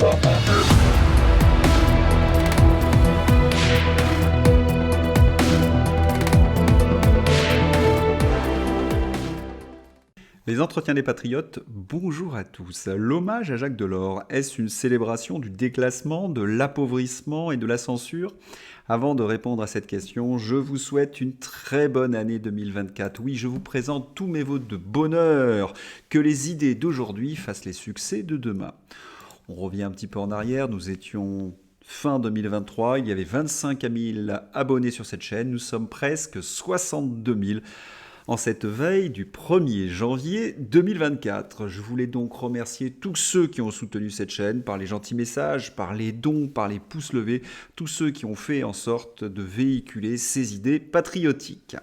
Les entretiens des patriotes, bonjour à tous. L'hommage à Jacques Delors, est-ce une célébration du déclassement, de l'appauvrissement et de la censure ? Avant de répondre à cette question, je vous souhaite une très bonne année 2024. Oui, je vous présente tous mes vœux de bonheur, que les idées d'aujourd'hui fassent les succès de demain. On revient un petit peu en arrière, nous étions fin 2023, il y avait 25 000 abonnés sur cette chaîne, nous sommes presque 62 000 en cette veille du 1er janvier 2024. Je voulais donc remercier tous ceux qui ont soutenu cette chaîne par les gentils messages, par les dons, par les pouces levés, tous ceux qui ont fait en sorte de véhiculer ces idées patriotiques.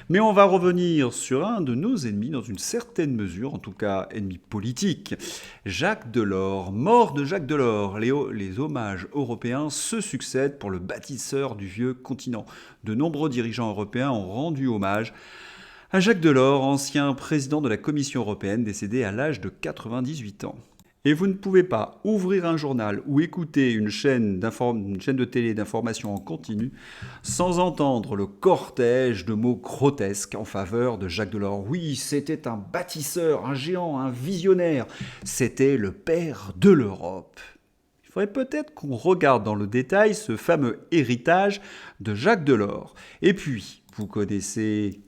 Mais on va revenir sur un de nos ennemis dans une certaine mesure, en tout cas ennemi politique, Jacques Delors. Mort de Jacques Delors, les hommages européens se succèdent pour le bâtisseur du vieux continent. De nombreux dirigeants européens ont rendu hommage à Jacques Delors, ancien président de la Commission européenne, décédé à l'âge de 98 ans. Et vous ne pouvez pas ouvrir un journal ou écouter une chaîne de télé d'information en continu sans entendre le cortège de mots grotesques en faveur de Jacques Delors. Oui, c'était un bâtisseur, un géant, un visionnaire. C'était le père de l'Europe. Il faudrait peut-être qu'on regarde dans le détail ce fameux héritage de Jacques Delors. Et puis, vous connaissez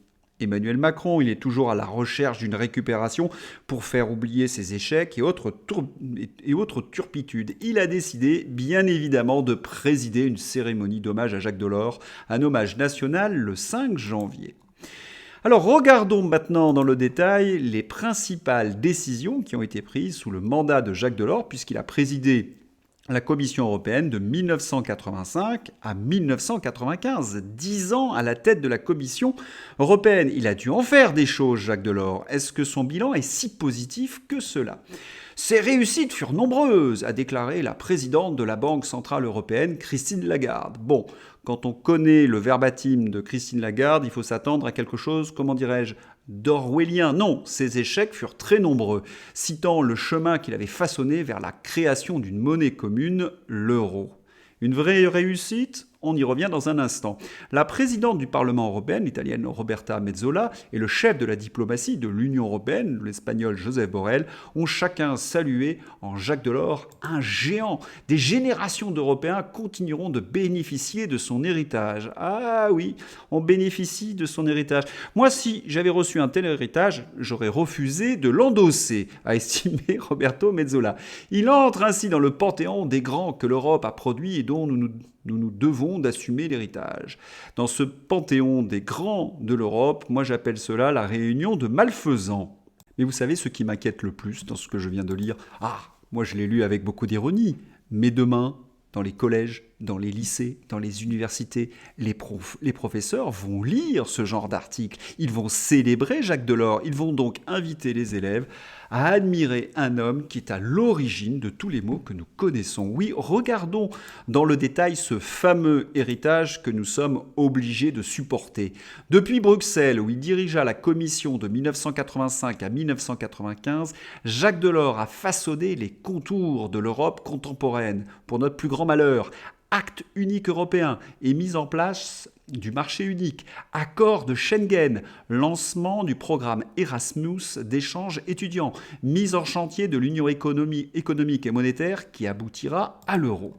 Emmanuel Macron, il est toujours à la recherche d'une récupération pour faire oublier ses échecs et autres turpitudes. Il a décidé, bien évidemment, de présider une cérémonie d'hommage à Jacques Delors, un hommage national le 5 janvier. Alors regardons maintenant dans le détail les principales décisions qui ont été prises sous le mandat de Jacques Delors, puisqu'il a présidé la Commission européenne de 1985 à 1995, 10 ans à la tête de la Commission européenne. Il a dû en faire des choses, Jacques Delors. Est-ce que son bilan est si positif que cela ? Ses réussites furent nombreuses, a déclaré la présidente de la Banque centrale européenne, Christine Lagarde. Bon, quand on connaît le verbatim de Christine Lagarde, il faut s'attendre à quelque chose, comment dirais-je, d'orwellien. Non, ses échecs furent très nombreux, citant le chemin qu'il avait façonné vers la création d'une monnaie commune, l'euro. Une vraie réussite ? On y revient dans un instant. La présidente du Parlement européen, l'italienne Roberta Metsola, et le chef de la diplomatie de l'Union européenne, l'espagnol Josep Borrell, ont chacun salué en Jacques Delors un géant. Des générations d'Européens continueront de bénéficier de son héritage. Ah oui, on bénéficie de son héritage. Moi, si j'avais reçu un tel héritage, j'aurais refusé de l'endosser, a estimé Roberto Metsola. Il entre ainsi dans le panthéon des grands que l'Europe a produits et dont nous nous devons d'assumer l'héritage. Dans ce panthéon des grands de l'Europe, moi j'appelle cela la réunion de malfaisants. Mais vous savez ce qui m'inquiète le plus dans ce que je viens de lire ? Moi je l'ai lu avec beaucoup d'ironie, mais demain, dans les collèges, dans les lycées, dans les universités, les professeurs vont lire ce genre d'article. Ils vont célébrer Jacques Delors. Ils vont donc inviter les élèves à admirer un homme qui est à l'origine de tous les maux que nous connaissons. Oui, regardons dans le détail ce fameux héritage que nous sommes obligés de supporter. Depuis Bruxelles, où il dirigea la Commission de 1985 à 1995, Jacques Delors a façonné les contours de l'Europe contemporaine. Pour notre plus grand malheur, acte unique européen et mise en place du marché unique, accord de Schengen, lancement du programme Erasmus d'échange étudiants, mise en chantier de l'union économique et monétaire qui aboutira à l'euro.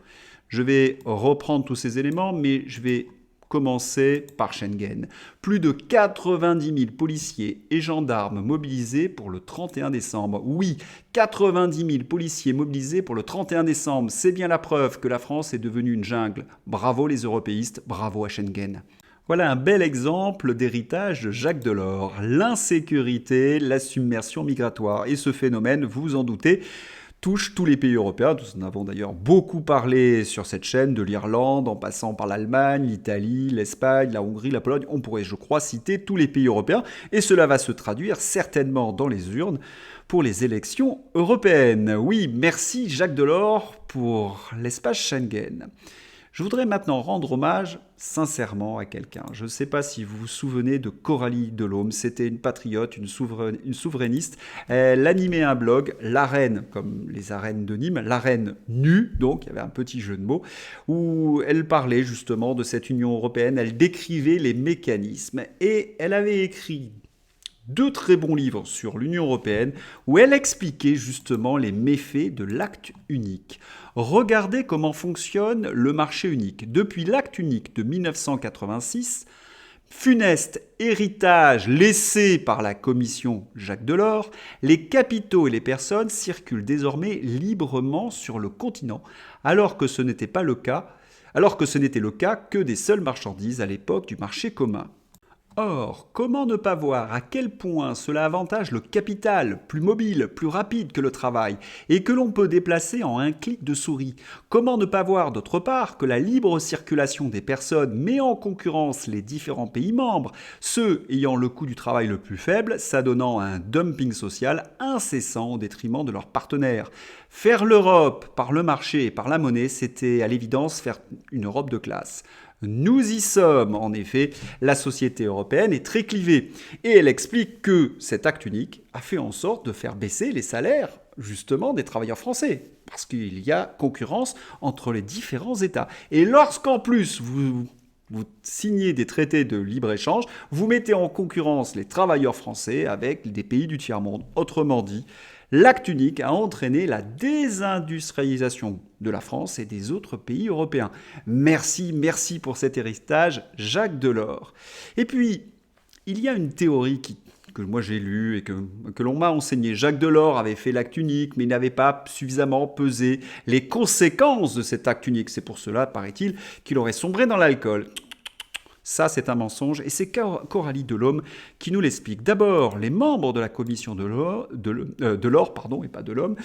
Je vais reprendre tous ces éléments, mais je vais commencer par Schengen. Plus de 90 000 policiers et gendarmes mobilisés pour le 31 décembre. Oui, 90 000 policiers mobilisés pour le 31 décembre. C'est bien la preuve que la France est devenue une jungle. Bravo les européistes, bravo à Schengen. Voilà un bel exemple d'héritage de Jacques Delors. L'insécurité, la submersion migratoire. Et ce phénomène, vous vous en doutez, touche tous les pays européens. Nous en avons d'ailleurs beaucoup parlé sur cette chaîne, de l'Irlande, en passant par l'Allemagne, l'Italie, l'Espagne, la Hongrie, la Pologne. On pourrait, je crois, citer tous les pays européens. Et cela va se traduire certainement dans les urnes pour les élections européennes. Oui, merci Jacques Delors pour l'espace Schengen. Je voudrais maintenant rendre hommage sincèrement à quelqu'un. Je ne sais pas si vous vous souvenez de Coralie Delhomme. C'était une patriote, une souverainiste. Elle animait un blog, l'Arène, comme les arènes de Nîmes, l'Arène nue, donc il y avait un petit jeu de mots, où elle parlait justement de cette Union européenne. Elle décrivait les mécanismes et elle avait écrit deux très bons livres sur l'Union européenne où elle expliquait justement les méfaits de l'acte unique. Regardez comment fonctionne le marché unique. Depuis l'acte unique de 1986, funeste héritage laissé par la commission Jacques Delors, les capitaux et les personnes circulent désormais librement sur le continent, alors que ce n'était le cas que des seules marchandises à l'époque du marché commun. Or, comment ne pas voir à quel point cela avantage le capital, plus mobile, plus rapide que le travail, et que l'on peut déplacer en un clic de souris? Comment ne pas voir d'autre part que la libre circulation des personnes met en concurrence les différents pays membres, ceux ayant le coût du travail le plus faible, s'adonnant à un dumping social incessant au détriment de leurs partenaires? Faire l'Europe par le marché et par la monnaie, c'était à l'évidence faire une Europe de classe. Nous y sommes, en effet, la société européenne est très clivée. Et elle explique que cet acte unique a fait en sorte de faire baisser les salaires, justement, des travailleurs français. Parce qu'il y a concurrence entre les différents États. Et lorsqu'en plus vous signez des traités de libre-échange, vous mettez en concurrence les travailleurs français avec des pays du tiers-monde. Autrement dit, l'acte unique a entraîné la désindustrialisation de la France et des autres pays européens. Merci pour cet héritage, Jacques Delors. Et puis, il y a une théorie que moi j'ai lue et que l'on m'a enseignée. Jacques Delors avait fait l'acte unique, mais il n'avait pas suffisamment pesé les conséquences de cet acte unique. C'est pour cela, paraît-il, qu'il aurait sombré dans l'alcool. Ça, c'est un mensonge, et c'est Coralie Delhomme qui nous l'explique. D'abord, les membres de la commission de l'or, et pas de l'homme,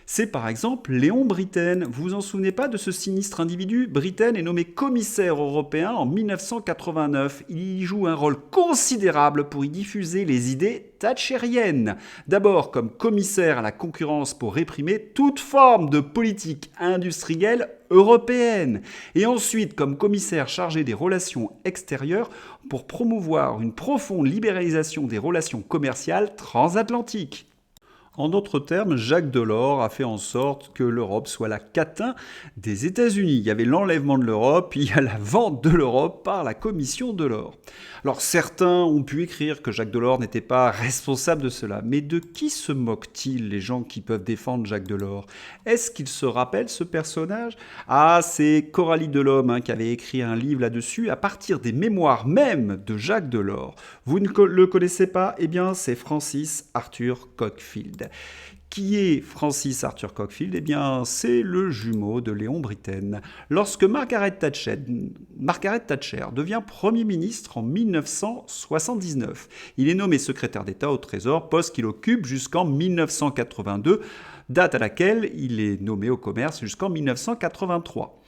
c'est par exemple Léon Britten. Vous vous en souvenez pas de ce sinistre individu? Britten est nommé commissaire européen en 1989. Il y joue un rôle considérable pour y diffuser les idées thatchériennes. D'abord comme commissaire à la concurrence pour réprimer toute forme de politique industrielle européenne. Et ensuite comme commissaire chargé des relations extérieures pour promouvoir une profonde libéralisation des relations commerciales transatlantiques. En d'autres termes, Jacques Delors a fait en sorte que l'Europe soit la catin des États-Unis. Il y avait l'enlèvement de l'Europe, il y a la vente de l'Europe par la commission Delors. Alors certains ont pu écrire que Jacques Delors n'était pas responsable de cela, mais de qui se moquent-ils les gens qui peuvent défendre Jacques Delors? Est-ce qu'ils se rappellent ce personnage? Ah, c'est Coralie Delhomme qui avait écrit un livre là-dessus à partir des mémoires même de Jacques Delors. Vous ne le connaissez pas? Eh bien, c'est Francis Arthur Cockfield. Qui est Francis Arthur Cockfield? Eh bien, c'est le jumeau de Léon Britten. Lorsque Margaret Thatcher devient Premier ministre en 1979, il est nommé secrétaire d'État au Trésor, poste qu'il occupe jusqu'en 1982, date à laquelle il est nommé au commerce jusqu'en 1983.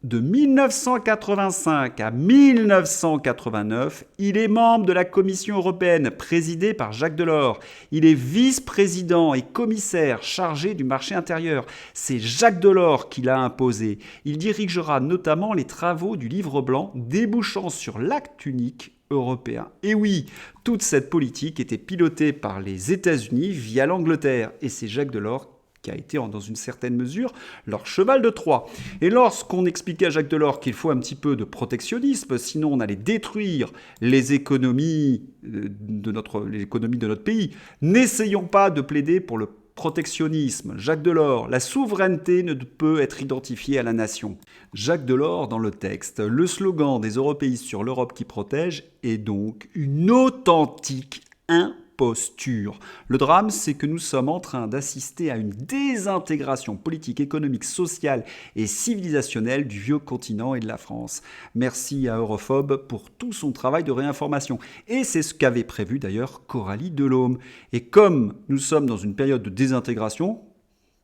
De 1985 à 1989, il est membre de la Commission européenne, présidée par Jacques Delors. Il est vice-président et commissaire chargé du marché intérieur. C'est Jacques Delors qui l'a imposé. Il dirigera notamment les travaux du livre blanc, débouchant sur l'acte unique européen. Et oui, toute cette politique était pilotée par les États-Unis via l'Angleterre. Et c'est Jacques Delors qui a été dans une certaine mesure leur cheval de Troie. Et lorsqu'on expliquait à Jacques Delors qu'il faut un petit peu de protectionnisme, sinon on allait détruire les économies de notre pays, n'essayons pas de plaider pour le protectionnisme. Jacques Delors, la souveraineté ne peut être identifiée à la nation. Jacques Delors dans le texte, le slogan des européistes sur l'Europe qui protège est donc une authentique imposture. Le drame, c'est que nous sommes en train d'assister à une désintégration politique, économique, sociale et civilisationnelle du vieux continent et de la France. Merci à Europhobe pour tout son travail de réinformation. Et c'est ce qu'avait prévu d'ailleurs Coralie Delhomme. Et comme nous sommes dans une période de désintégration,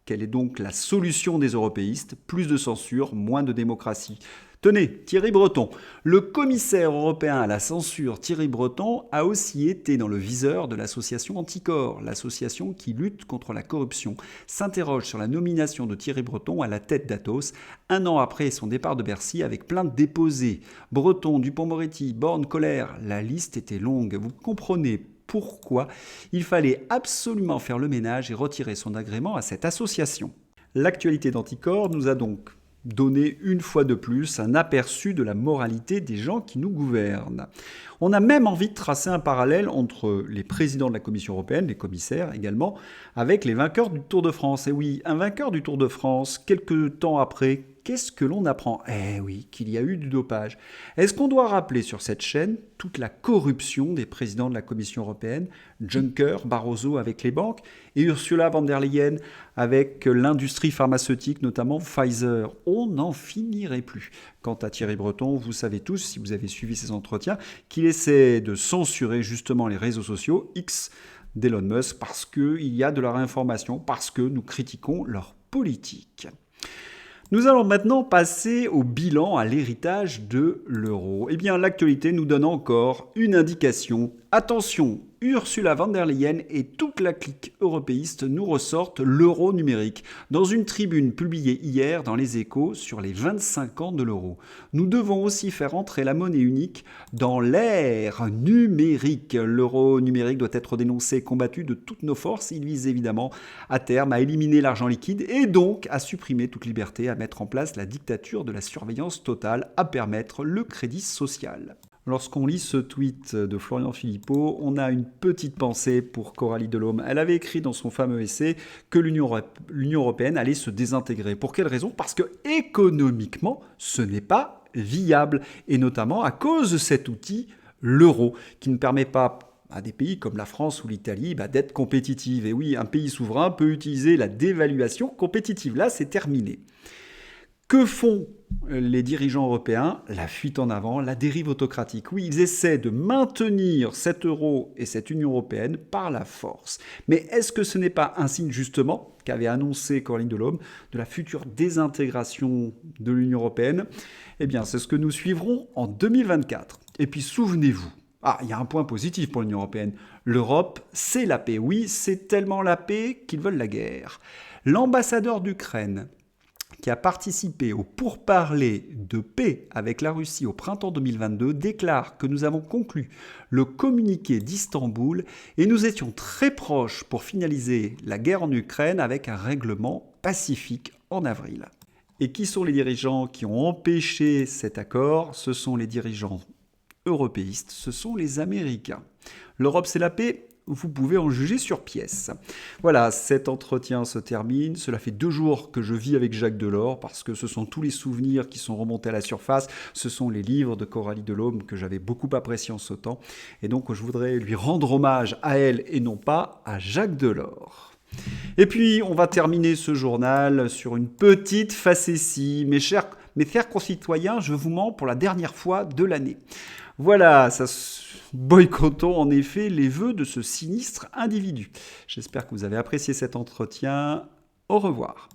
quelle est donc la solution des européistes? Plus de censure, moins de démocratie. Tenez, Thierry Breton. Le commissaire européen à la censure Thierry Breton a aussi été dans le viseur de l'association Anticor, l'association qui lutte contre la corruption, s'interroge sur la nomination de Thierry Breton à la tête d'Atos, un an après son départ de Bercy avec plainte déposée. Breton, Dupond-Moretti, Borne, Colère, la liste était longue. Vous comprenez pourquoi il fallait absolument faire le ménage et retirer son agrément à cette association. L'actualité d'Anticor nous a donc donné une fois de plus un aperçu de la moralité des gens qui nous gouvernent. On a même envie de tracer un parallèle entre les présidents de la Commission européenne, les commissaires également, avec les vainqueurs du Tour de France. Et oui, un vainqueur du Tour de France, quelques temps après, qu'est-ce que l'on apprend? Eh oui, qu'il y a eu du dopage. Est-ce qu'on doit rappeler sur cette chaîne toute la corruption des présidents de la Commission européenne, Juncker, Barroso avec les banques, et Ursula von der Leyen avec l'industrie pharmaceutique, notamment Pfizer? On n'en finirait plus. Quant à Thierry Breton, vous savez tous, si vous avez suivi ses entretiens, qu'il essaie de censurer justement les réseaux sociaux, X d'Elon Musk, parce qu'il y a de la réinformation, parce que nous critiquons leur politique. Nous allons maintenant passer au bilan, à l'héritage de l'euro. Eh bien, l'actualité nous donne encore une indication. Attention, Ursula von der Leyen et toute la clique européiste nous ressortent l'euro numérique dans une tribune publiée hier dans Les Échos sur les 25 ans de l'euro. Nous devons aussi faire entrer la monnaie unique dans l'ère numérique. L'euro numérique doit être dénoncé et combattu de toutes nos forces. Il vise évidemment à terme à éliminer l'argent liquide et donc à supprimer toute liberté, à mettre en place la dictature de la surveillance totale, à permettre le crédit social. Lorsqu'on lit ce tweet de Florian Philippot, on a une petite pensée pour Coralie Delhomme. Elle avait écrit dans son fameux essai que l'Union européenne allait se désintégrer. Pour quelle raison? Parce que économiquement, ce n'est pas viable. Et notamment à cause de cet outil, l'euro, qui ne permet pas à des pays comme la France ou l'Italie d'être compétitifs. Et oui, un pays souverain peut utiliser la dévaluation compétitive. Là, c'est terminé. Que font les dirigeants européens? La fuite en avant, la dérive autocratique. Oui, ils essaient de maintenir cet euro et cette Union européenne par la force. Mais est-ce que ce n'est pas un signe justement qu'avait annoncé Coralie Delhomme de la future désintégration de l'Union européenne? Eh bien, c'est ce que nous suivrons en 2024. Et puis souvenez-vous, il y a un point positif pour l'Union européenne. L'Europe, c'est la paix. Oui, c'est tellement la paix qu'ils veulent la guerre. L'ambassadeur d'Ukraine, qui a participé au pourparlers de paix avec la Russie au printemps 2022, déclare que nous avons conclu le communiqué d'Istanbul et nous étions très proches pour finaliser la guerre en Ukraine avec un règlement pacifique en avril. Et qui sont les dirigeants qui ont empêché cet accord? Ce sont les dirigeants européistes, ce sont les Américains. L'Europe, c'est la paix. Vous pouvez en juger sur pièce. Voilà, cet entretien se termine. Cela fait 2 jours que je vis avec Jacques Delors parce que ce sont tous les souvenirs qui sont remontés à la surface. Ce sont les livres de Coralie Delhomme que j'avais beaucoup appréciés en ce temps. Et donc, je voudrais lui rendre hommage à elle et non pas à Jacques Delors. Et puis, on va terminer ce journal sur une petite facétie. Mes chers concitoyens, je vous mens pour la dernière fois de l'année. Voilà, boycottons en effet les vœux de ce sinistre individu. J'espère que vous avez apprécié cet entretien. Au revoir.